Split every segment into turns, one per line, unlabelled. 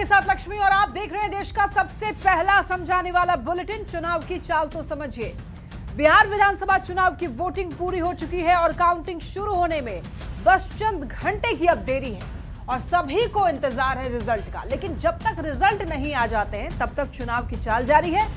आपके साथ लक्ष्मी और आप देख रहे हैं देश का सबसे पहला समझाने वाला बुलेटिन। चुनाव की चाल तो समझिए। बिहार विधानसभा चुनाव की वोटिंग पूरी हो चुकी है और काउंटिंग शुरू होने में बस चंद घंटे की अब देरी है और सभी को इंतजार है रिजल्ट का। लेकिन जब तक रिजल्ट नहीं आ जाते हैं तब तक चुनाव की चाल जारी है।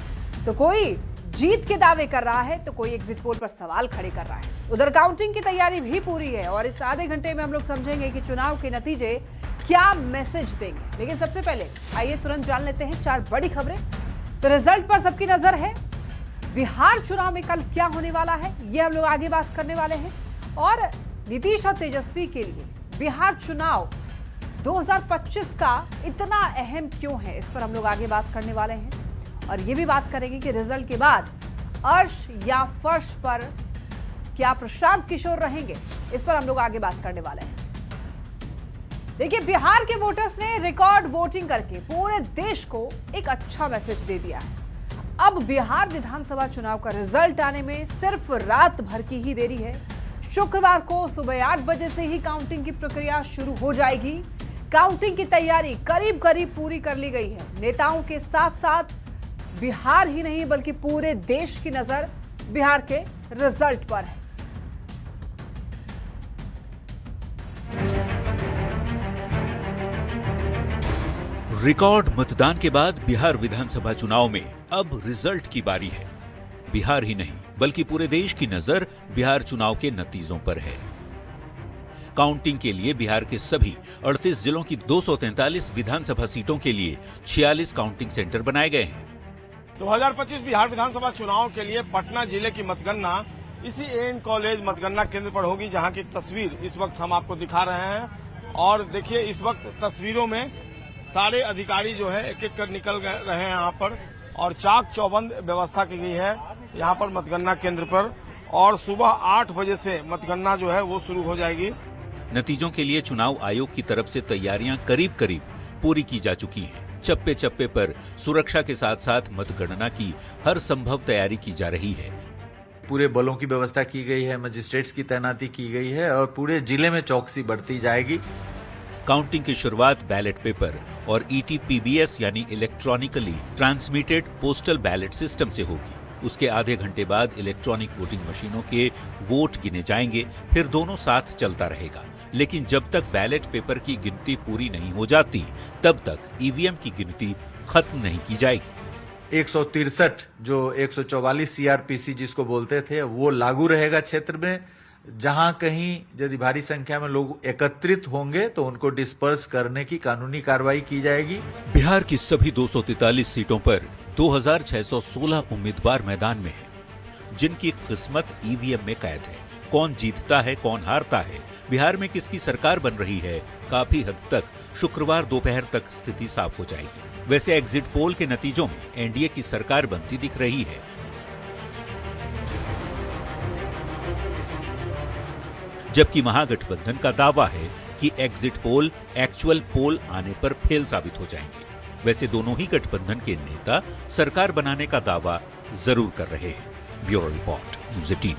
तो कोई जीत के दावे कर रहा है तो कोई एग्जिट पोल पर सवाल खड़े कर रहा है। उधर काउंटिंग की तैयारी भी पूरी है और इस आधे घंटे में हम लोग समझेंगे कि चुनाव के नतीजे क्या मैसेज देंगे। लेकिन सबसे पहले आइए तुरंत जान लेते हैं 4 बड़ी खबरें। तो रिजल्ट पर सबकी नजर है। बिहार चुनाव में कल क्या होने वाला है ये हम लोग आगे बात करने वाले हैं। और नीतीश और तेजस्वी के लिए बिहार चुनाव 2025 का इतना अहम क्यों है, इस पर हम लोग आगे बात करने वाले हैं। और ये भी बात करेंगे कि रिजल्ट के बाद अर्श या फर्श पर क्या प्रशांत किशोर रहेंगे, इस पर हम लोग आगे बात करने वाले हैं। देखिए, बिहार के वोटर्स ने रिकॉर्ड वोटिंग करके पूरे देश को एक अच्छा मैसेज दे दिया है। अब बिहार विधानसभा चुनाव का रिजल्ट आने में सिर्फ रात भर की ही देरी है। शुक्रवार को सुबह 8 बजे से ही काउंटिंग की प्रक्रिया शुरू हो जाएगी। काउंटिंग की तैयारी करीब करीब पूरी कर ली गई है। नेताओं के साथ साथ बिहार ही नहीं बल्कि पूरे देश की नजर बिहार के रिजल्ट पर है।
रिकॉर्ड मतदान के बाद बिहार विधानसभा चुनाव में अब रिजल्ट की बारी है। बिहार ही नहीं बल्कि पूरे देश की नजर बिहार चुनाव के नतीजों पर है। काउंटिंग के लिए बिहार के सभी 38 जिलों की 243 विधानसभा सीटों के लिए 46 काउंटिंग सेंटर बनाए गए हैं।
2025 बिहार विधानसभा चुनाव के लिए पटना जिले की मतगणना इसी एएन कॉलेज मतगणना केंद्र पर होगी, जहां की तस्वीर इस वक्त हम आपको दिखा रहे हैं। और देखिए, इस वक्त तस्वीरों में सारे अधिकारी जो है एक एक कर निकल रहे हैं यहाँ पर और चाक चौबंद व्यवस्था की गई है यहाँ पर मतगणना केंद्र पर। और सुबह 8 बजे से मतगणना जो है वो शुरू हो जाएगी।
नतीजों के लिए चुनाव आयोग की तरफ से तैयारियां करीब करीब पूरी की जा चुकी हैं। चप्पे चप्पे पर सुरक्षा के साथ साथ मतगणना की हर संभव तैयारी की जा रही है।
पूरे बलों की व्यवस्था की गई है, मजिस्ट्रेट्स की तैनाती की गई है और पूरे जिले में चौकसी बढ़ती जाएगी।
काउंटिंग की शुरुआत बैलेट पेपर और ईटीपीबीएस यानी electronically transmitted postal ballot system से होगी। उसके आधे घंटे बाद इलेक्ट्रॉनिक वोटिंग मशीनों के वोट गिने जाएंगे, फिर दोनों साथ चलता रहेगा। लेकिन जब तक बैलेट पेपर की गिनती पूरी नहीं हो जाती तब तक ईवीएम की गिनती खत्म नहीं की जाएगी।
163 जो 144 सीआरपीसी जिसको बोलते थे वो लागू रहेगा क्षेत्र में। जहां कहीं यदि भारी संख्या में लोग एकत्रित होंगे तो उनको डिस्पर्स करने की कानूनी कार्रवाई की जाएगी।
बिहार की सभी 243 सीटों पर 2616 उम्मीदवार मैदान में हैं, जिनकी किस्मत ईवीएम में कैद है। कौन जीतता है, कौन हारता है, बिहार में किसकी सरकार बन रही है, काफी हद तक शुक्रवार दोपहर तक स्थिति साफ हो जाएगी। वैसे एग्जिट पोल के नतीजों में एनडीए की सरकार बनती दिख रही है। जबकि महागठबंधन का दावा है कि एग्जिट पोल एक्चुअल पोल आने पर फेल साबित हो जाएंगे। वैसे दोनों ही गठबंधन के नेता सरकार बनाने का दावा जरूर कर रहे हैं। Bureau report, news 18।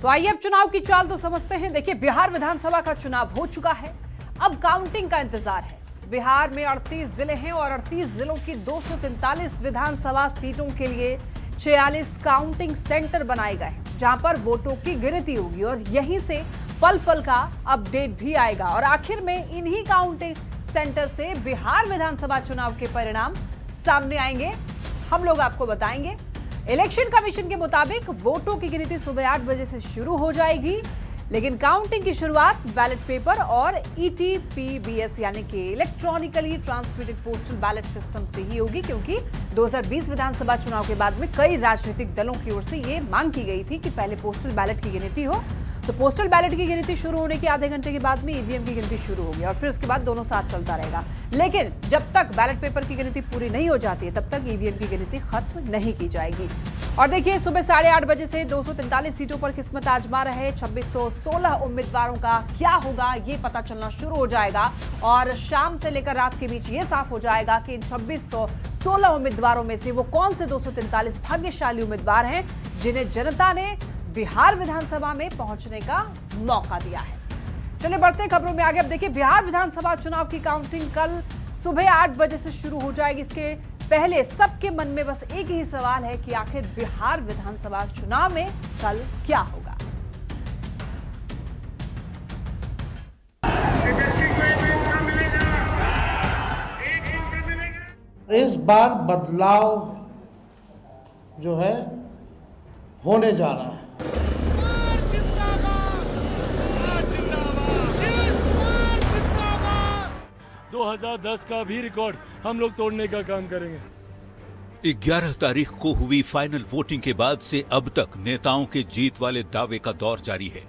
तो आइए अब चुनाव की चाल तो समझते हैं। देखिए, बिहार विधानसभा का चुनाव हो चुका है, अब काउंटिंग का इंतजार है। बिहार में 38 जिले हैं और 38 जिलों की 243 विधानसभा सीटों के लिए 46 काउंटिंग सेंटर बनाए गए हैं, जहां पर वोटों की गिनती होगी और यहीं से पल पल का अपडेट भी आएगा। और आखिर में इन्हीं काउंटिंग सेंटर से बिहार विधानसभा चुनाव के परिणाम सामने आएंगे, हम लोग आपको बताएंगे। इलेक्शन कमीशन के मुताबिक वोटों की गिनती सुबह 8 बजे से शुरू हो जाएगी, लेकिन काउंटिंग की शुरुआत बैलेट पेपर और ईटीपीबीएस यानी कि electronically transmitted postal ballot system से ही होगी, क्योंकि 2020 विधानसभा चुनाव के बाद में कई राजनीतिक दलों की ओर से ये मांग की गई थी कि पहले पोस्टल बैलेट की गिनती हो। तो पोस्टल बैलेट की गिनती शुरू होने के आधे घंटे के बाद में ईवीएम की गिनती शुरू होगी और फिर उसके बाद दोनों साथ चलता रहेगा। लेकिन जब तक बैलेट पेपर की गिनती पूरी नहीं हो जाती है तब तक ईवीएम की गिनती खत्म नहीं की जाएगी। और देखिए, सुबह 8:30 बजे से 243 सीटों पर किस्मत आजमा रहे 2616 उम्मीदवारों का क्या होगा ये पता चलना शुरू हो जाएगा और शाम से लेकर रात के बीच ये साफ हो जाएगा कि इन 2616 उम्मीदवारों में से वो कौन से 243 भाग्यशाली उम्मीदवार हैं जिन्हें जनता ने बिहार विधानसभा में पहुंचने का मौका दिया है। चलिए बढ़ते हैं खबरों में आगे। अब देखिए, बिहार विधानसभा चुनाव की काउंटिंग कल सुबह 8 बजे से शुरू हो जाएगी। इसके पहले सबके मन में बस एक ही सवाल है कि आखिर बिहार विधानसभा चुनाव में कल क्या होगा।
इस बार बदलाव जो है होने जा रहा है।
2010 का भी रिकॉर्ड हम लोग तोड़ने का काम करेंगे।
11 तारीख को हुई फाइनल वोटिंग के बाद से अब तक नेताओं के जीत वाले दावे का दौर जारी है।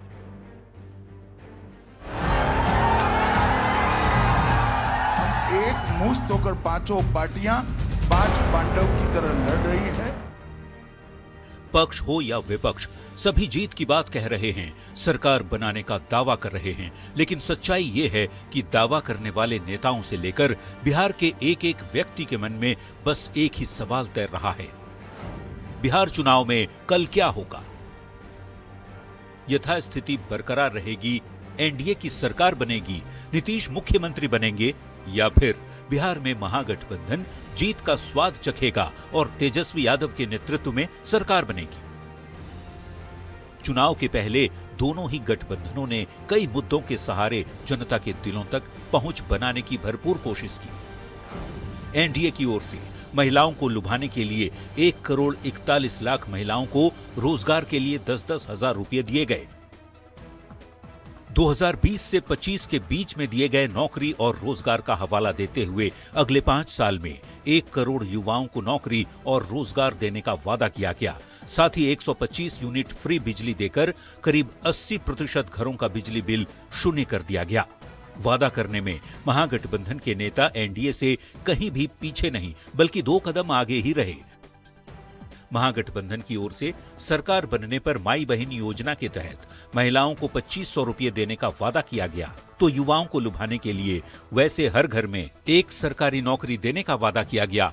एक मुश्त होकर पांचों पार्टियां 5 पांडव की तरह लड़ रही है।
पक्ष हो या विपक्ष, सभी जीत की बात कह रहे हैं, सरकार बनाने का दावा कर रहे हैं। लेकिन सच्चाई ये है कि दावा करने वाले नेताओं से लेकर बिहार के एक एक व्यक्ति के मन में बस एक ही सवाल तैर रहा है, बिहार चुनाव में कल क्या होगा? यथास्थिति बरकरार रहेगी, एनडीए की सरकार बनेगी, नीतीश मुख्यमंत्री बनेंगे, या फिर बिहार में महागठबंधन जीत का स्वाद चखेगा और तेजस्वी यादव के नेतृत्व में सरकार बनेगी? चुनाव के पहले दोनों ही गठबंधनों ने कई मुद्दों के सहारे जनता के दिलों तक पहुंच बनाने की भरपूर कोशिश की। एनडीए की ओर से महिलाओं को लुभाने के लिए 1,41,00,000 महिलाओं को रोजगार के लिए 10-10 हजार रुपये दिए गए। 2020 से 25 के बीच में दिए गए नौकरी और रोजगार का हवाला देते हुए अगले 5 साल में 1 करोड़ युवाओं को नौकरी और रोजगार देने का वादा किया गया। साथ ही 125 यूनिट फ्री बिजली देकर करीब 80% घरों का बिजली बिल शून्य कर दिया गया। वादा करने में महागठबंधन के नेता एनडीए से कहीं भी पीछे नहीं, बल्कि 2 कदम आगे ही रहे। महागठबंधन की ओर से सरकार बनने पर माई बहन योजना के तहत महिलाओं को 2500 रुपये देने का वादा किया गया, तो युवाओं को लुभाने के लिए वैसे हर घर में एक सरकारी नौकरी देने का वादा किया गया,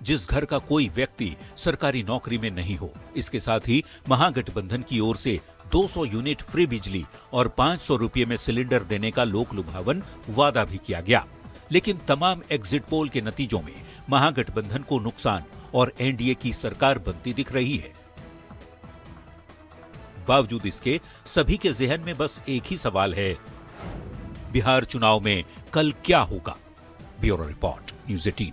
जिस घर का कोई व्यक्ति सरकारी नौकरी में नहीं हो। इसके साथ ही महागठबंधन की ओर से 200 यूनिट फ्री बिजली और 500 रुपये में सिलेंडर देने का लोक लुभावन वादा भी किया गया। लेकिन तमाम एग्जिट पोल के नतीजों में महागठबंधन को नुकसान और एनडीए की सरकार बनती दिख रही है। बावजूद इसके सभी के जहन में बस एक ही सवाल है, बिहार चुनाव में कल क्या होगा? Bureau report, news 18।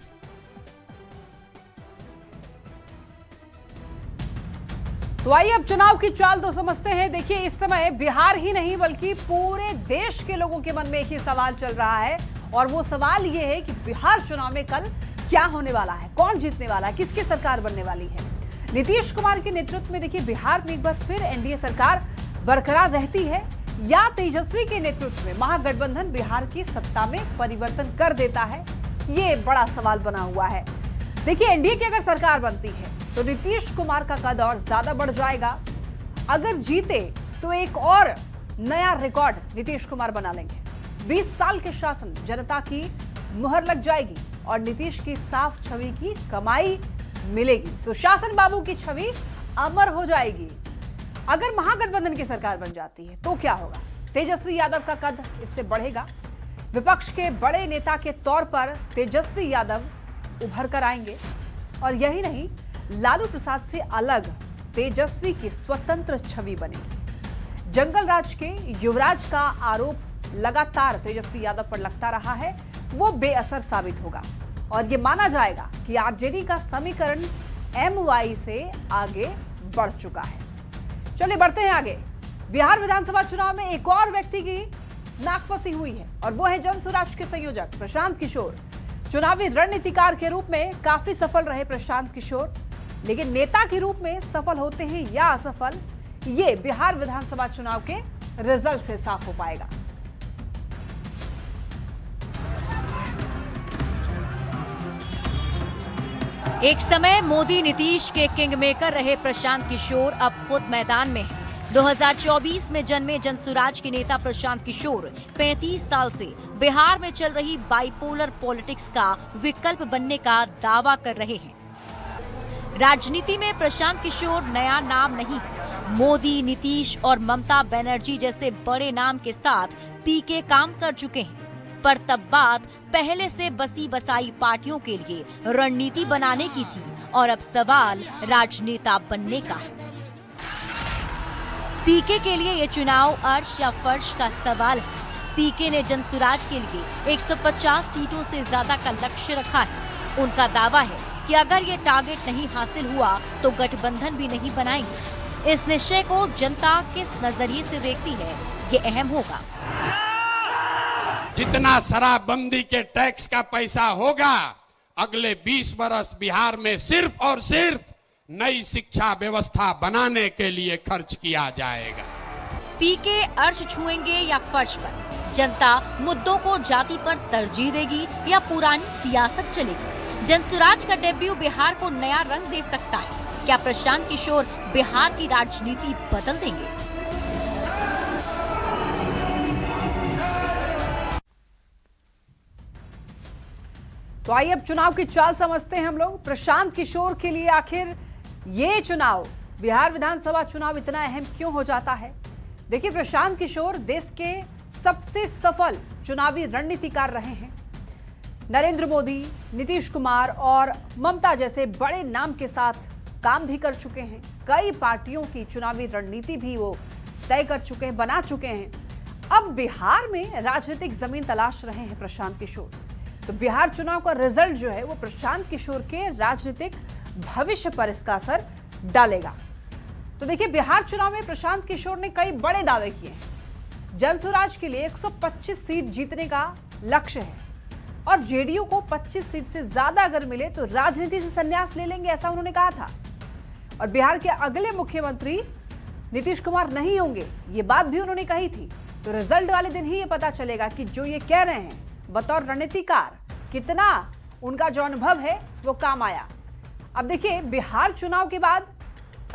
तो आइए अब चुनाव की चाल तो समझते हैं। देखिए, इस समय बिहार ही नहीं बल्कि पूरे देश के लोगों के मन में एक ही सवाल चल रहा है, और वो सवाल ये है कि बिहार चुनाव में कल क्या होने वाला है, कौन जीतने वाला है, किसकी सरकार बनने वाली है। नीतीश कुमार के नेतृत्व में देखिए बिहार में एक बार फिर एनडीए सरकार बरकरार रहती है, या तेजस्वी के नेतृत्व में महागठबंधन बिहार की सत्ता में परिवर्तन कर देता है, ये बड़ा सवाल बना हुआ है। देखिए, एनडीए की अगर सरकार बनती है तो नीतीश कुमार का कद और ज्यादा बढ़ जाएगा। अगर जीते तो एक और नया रिकॉर्ड नीतीश कुमार बना लेंगे। 20 साल के शासन, जनता की मुहर लग जाएगी और नीतीश की साफ छवि की कमाई मिलेगी। सुशासन बाबू की छवि अमर हो जाएगी। अगर महागठबंधन की सरकार बन जाती है तो क्या होगा? तेजस्वी यादव का कद इससे बढ़ेगा। विपक्ष के बड़े नेता के तौर पर तेजस्वी यादव उभर कर आएंगे, और यही नहीं, लालू प्रसाद से अलग तेजस्वी की स्वतंत्र छवि बनेगी। जंगल राज के युवराज का आरोप लगातार तेजस्वी यादव पर लगता रहा है, वो बेअसर साबित होगा, और ये माना जाएगा कि आरजेडी का समीकरण एमवाई से आगे बढ़ चुका है। चलिए बढ़ते हैं आगे। बिहार विधानसभा चुनाव में एक और व्यक्ति की नाकफसी हुई है, और वो है जन स्वराज के संयोजक प्रशांत किशोर। चुनावी रणनीतिकार के रूप में काफी सफल रहे प्रशांत किशोर, लेकिन नेता के रूप में सफल होते हैं या असफल, ये बिहार विधानसभा चुनाव के रिजल्ट से साफ हो पाएगा।
एक समय मोदी नीतीश के किंग मेकर रहे प्रशांत किशोर अब खुद मैदान में हैं। 2024 में जन्मे जनसुराज के नेता प्रशांत किशोर 35 साल से बिहार में चल रही बाइपोलर पॉलिटिक्स का विकल्प बनने का दावा कर रहे हैं। राजनीति में प्रशांत किशोर नया नाम नहीं, मोदी, नीतीश और ममता बनर्जी जैसे बड़े नाम के साथ पीके काम कर चुके हैं, पर तब बात पहले से बसी बसाई पार्टियों के लिए रणनीति बनाने की थी और अब सवाल राजनेता बनने का है। पीके के लिए ये चुनाव अर्श या फर्श का सवाल है। पीके ने जनसुराज के लिए 150 सीटों से ज्यादा का लक्ष्य रखा है। उनका दावा है कि अगर ये टारगेट नहीं हासिल हुआ तो गठबंधन भी नहीं बनाएंगे। इस निश्चय को जनता किस नजरिए से देखती है, ये अहम होगा।
जितना शराबबंदी के टैक्स का पैसा होगा, अगले 20 बरस बिहार में सिर्फ और सिर्फ नई शिक्षा व्यवस्था बनाने के लिए खर्च किया जाएगा।
पीके अर्श छुएंगे या फर्श पर? जनता मुद्दों को जाति पर तरजीह देगी या पुरानी सियासत चलेगी? जनसुराज का डेब्यू बिहार को नया रंग दे सकता है। क्या प्रशांत किशोर बिहार की राजनीति बदल देंगे?
तो आइए अब चुनाव की चाल समझते हैं हम लोग। प्रशांत किशोर के लिए आखिर ये चुनाव, बिहार विधानसभा चुनाव इतना अहम क्यों हो जाता है? देखिए, प्रशांत किशोर देश के सबसे सफल चुनावी रणनीतिकार रहे हैं। नरेंद्र मोदी, नीतीश कुमार और ममता जैसे बड़े नाम के साथ काम भी कर चुके हैं। कई पार्टियों की चुनावी रणनीति भी वो तय कर चुके हैं, बना चुके हैं। अब बिहार में राजनीतिक जमीन तलाश रहे हैं प्रशांत किशोर। तो बिहार चुनाव का रिजल्ट जो है वो प्रशांत किशोर के राजनीतिक भविष्य पर इसका असर डालेगा। तो देखिए, बिहार चुनाव में प्रशांत किशोर ने कई बड़े दावे किए हैं। जनसुराज के लिए 125 सीट जीतने का लक्ष्य है और जेडीयू को 25 सीट से ज्यादा अगर मिले तो राजनीति से संन्यास ले लेंगे, ऐसा उन्होंने कहा था। और बिहार के अगले मुख्यमंत्री नीतीश कुमार नहीं होंगे, ये बात भी उन्होंने कही थी। तो रिजल्ट वाले दिन ही ये पता चलेगा कि जो ये कह रहे हैं बतौर रणनीतिकार, कितना उनका जो अनुभव है वो काम आया। अब देखिए, बिहार चुनाव के बाद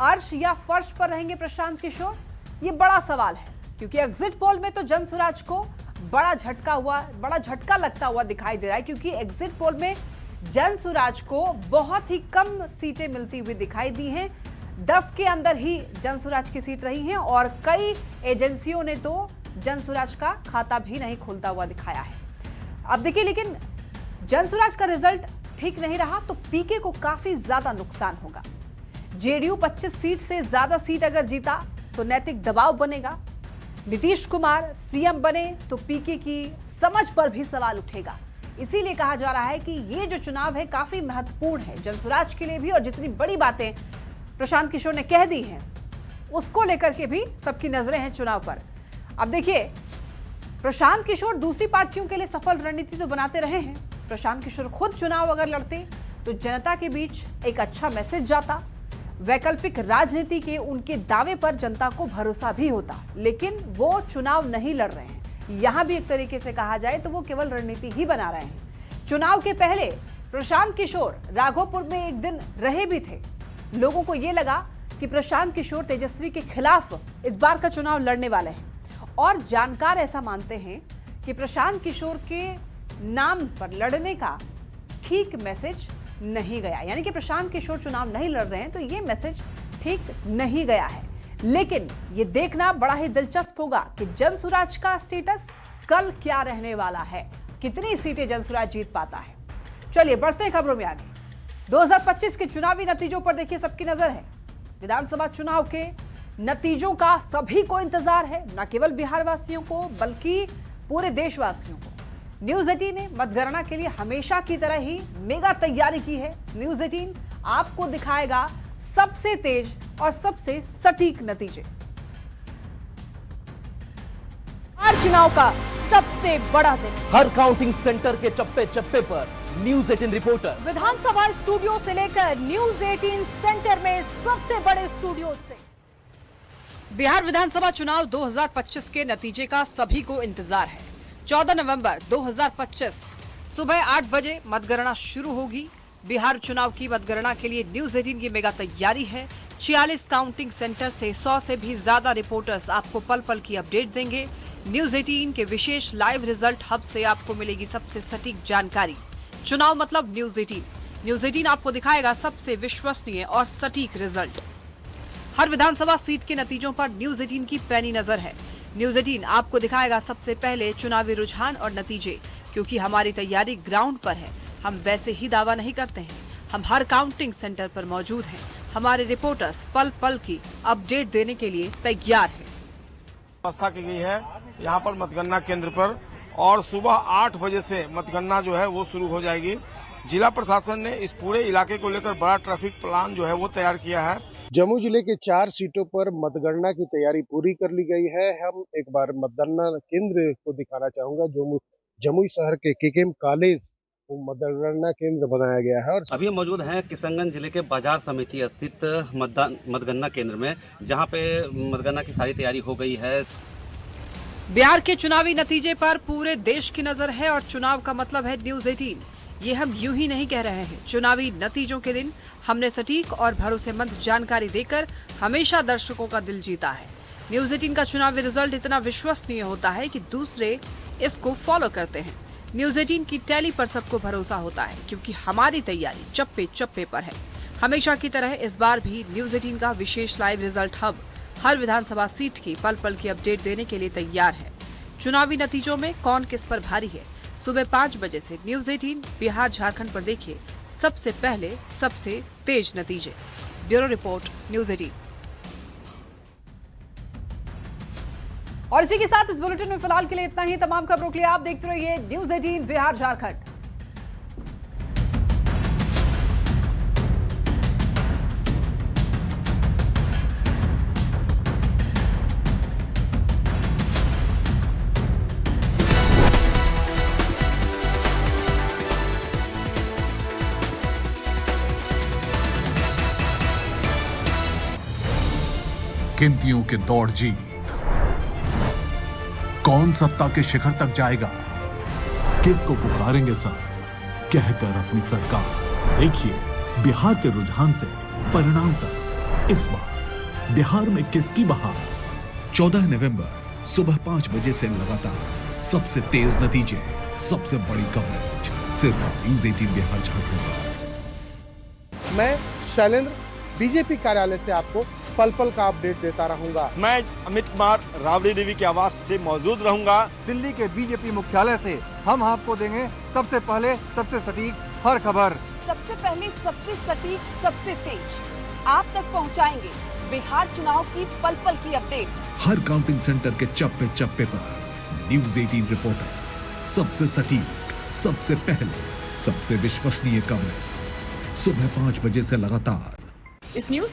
अर्श या फर्श पर रहेंगे प्रशांत किशोर, ये बड़ा सवाल है। क्योंकि एग्जिट पोल में तो जनसुराज को बड़ा झटका लगता हुआ दिखाई दे रहा है। क्योंकि एग्जिट पोल में जनसुराज को बहुत ही कम सीटें मिलती हुई दिखाई दी हैं। 10 के अंदर ही जनसुराज की सीट रही हैं और कई एजेंसियों ने तो जनसुराज का खाता भी नहीं खोलता हुआ दिखाया है। अब देखिए, लेकिन जनसुराज का रिजल्ट ठीक नहीं रहा तो पीके को काफी ज्यादा नुकसान होगा। जेडीयू 25 सीट से ज्यादा सीट अगर जीता तो नैतिक दबाव बनेगा। नीतीश कुमार सीएम बने तो पीके की समझ पर भी सवाल उठेगा। इसीलिए कहा जा रहा है कि ये जो चुनाव है काफी महत्वपूर्ण है जनसुराज के लिए भी। और जितनी बड़ी बातें प्रशांत किशोर ने कह दी हैं उसको लेकर के भी सबकी नजरें हैं चुनाव पर। अब देखिए, प्रशांत किशोर दूसरी पार्टियों के लिए सफल रणनीति तो बनाते रहे हैं। प्रशांत किशोर खुद चुनाव अगर लड़ते तो जनता के बीच एक अच्छा मैसेज जाता। वैकल्पिक राजनीति के उनके दावे पर जनता को भरोसा भी होता। लेकिन वो चुनाव नहीं लड़ रहे हैं। यहां भी एक तरीके से कहा जाए तो वो केवल रणनीति ही बना रहे हैं। चुनाव के पहले प्रशांत किशोर राघोपुर में एक दिन रहे भी थे। लोगों को ये लगा कि प्रशांत किशोर तेजस्वी के खिलाफ इस बार का चुनाव लड़ने वाले हैं। और जानकार ऐसा मानते हैं कि प्रशांत किशोर के नाम पर लड़ने का ठीक मैसेज नहीं गया। यानी कि प्रशांत किशोर चुनाव नहीं लड़ रहे हैं तो ये मैसेज ठीक नहीं गया है। लेकिन ये देखना बड़ा ही दिलचस्प होगा कि जनसुराज का स्टेटस कल क्या रहने वाला है, कितनी सीटें जनसुराज जीत पाता है। चलिए बढ़ते हैं खबरों में आगे। 2025 के चुनावी नतीजों पर देखिए सबकी नजर है। विधानसभा चुनाव के नतीजों का सभी को इंतजार है, न केवल बिहार वासियों को बल्कि पूरे देशवासियों को। न्यूज 18 ने मतगणना के लिए हमेशा की तरह ही मेगा तैयारी की है। न्यूज 18 आपको दिखाएगा सबसे तेज और सबसे सटीक नतीजे।
हर चुनाव का सबसे बड़ा दिन, हर काउंटिंग सेंटर के चप्पे चप्पे पर न्यूज 18 रिपोर्टर
विधानसभा स्टूडियो से लेकर न्यूज 18 सेंटर में सबसे बड़े स्टूडियो से। बिहार विधानसभा चुनाव 2025 के नतीजे का सभी को इंतजार है। 14 नवंबर 2025 सुबह 8 बजे मतगणना शुरू होगी। बिहार चुनाव की मतगणना के लिए न्यूज 18 की मेगा तैयारी है। 46 काउंटिंग सेंटर से 100 से भी ज्यादा रिपोर्टर्स आपको पल पल की अपडेट देंगे। न्यूज 18 के विशेष लाइव रिजल्ट हब से आपको मिलेगी सबसे सटीक जानकारी। चुनाव मतलब न्यूज 18। न्यूज 18 आपको दिखाएगा सबसे विश्वसनीय और सटीक रिजल्ट। हर विधानसभा सीट के नतीजों पर न्यूज 18 की पैनी नजर है। न्यूज 18 आपको दिखाएगा सबसे पहले चुनावी रुझान और नतीजे, क्योंकि हमारी तैयारी ग्राउंड पर है। हम वैसे ही दावा नहीं करते हैं, हम हर काउंटिंग सेंटर पर मौजूद हैं। हमारे रिपोर्टर्स पल पल की अपडेट देने के लिए तैयार हैं।
व्यवस्था की गई है यहाँ पर मतगणना केंद्र पर, और सुबह 8 बजे से मतगणना जो है वो शुरू हो जाएगी। जिला प्रशासन ने इस पूरे इलाके को लेकर बड़ा ट्रैफिक प्लान जो है वो तैयार किया है।
जमुई जिले के 4 सीटों पर मतगणना की तैयारी पूरी कर ली गई है। हम एक बार मतगणना केंद्र को दिखाना चाहूंगा। जो जमुई शहर के केकेएम कॉलेज मतगणना केंद्र बनाया गया है। और
अभी हम मौजूद हैं किशनगंज जिले के बाजार समिति स्थित मतगणना केंद्र में, जहां पे मतगणना की सारी तैयारी हो गई है।
बिहार के चुनावी नतीजे पर पूरे देश की नजर है और चुनाव का मतलब है न्यूज 18। ये हम यूं ही नहीं कह रहे हैं। चुनावी नतीजों के दिन हमने सटीक और भरोसेमंद जानकारी देकर हमेशा दर्शकों का दिल जीता है। न्यूज 18 का चुनावी रिजल्ट इतना विश्वसनीय होता है कि दूसरे इसको फॉलो करते हैं। न्यूज 18 की टैली पर सबको भरोसा होता है, क्योंकि हमारी तैयारी चप्पे चप्पे पर है। हमेशा की तरह इस बार भी न्यूज 18 का विशेष लाइव रिजल्ट हब हर विधानसभा सीट की पल पल की अपडेट देने के लिए तैयार है। चुनावी नतीजों में कौन किस पर भारी है, सुबह 5 बजे से न्यूज 18 बिहार झारखंड पर देखिए सबसे पहले सबसे तेज नतीजे। Bureau report news 18। और इसी के साथ इस बुलेटिन में फिलहाल के लिए इतना ही। तमाम खबरों के लिए आप देखते रहिए न्यूज 18 बिहार झारखंड।
गिनतियों के दौड़ जीत, कौन सत्ता के शिखर तक जाएगा, किसको पुकारेंगे सर कहकर अपनी सरकार। देखिए बिहार के रुझान से परिणाम तक, इस बार बिहार में किसकी बहार। 14 नवंबर सुबह 5 बजे से लगातार सबसे तेज नतीजे, सबसे बड़ी कवरेज सिर्फ न्यूज 18 बिहार झारखंड पर।
मैं शैलेंद्र बीजेपी कार्यालय से आपको पल पल का अपडेट देता रहूंगा।
मैं अमित कुमार राबड़ी देवी की आवाज से मौजूद रहूंगा।
दिल्ली के बीजेपी मुख्यालय से हम आपको देंगे सबसे पहले सबसे सटीक हर खबर।
सबसे पहले सबसे सटीक सबसे तेज आप तक पहुंचाएंगे बिहार चुनाव की पल पल की अपडेट।
हर काउंटिंग सेंटर के चप्पे चप्पे पर न्यूज 18 रिपोर्टर सबसे सटीक, सबसे पहले, सबसे विश्वसनीय कवरेज सुबह 5 बजे से लगातार।
इस न्यूज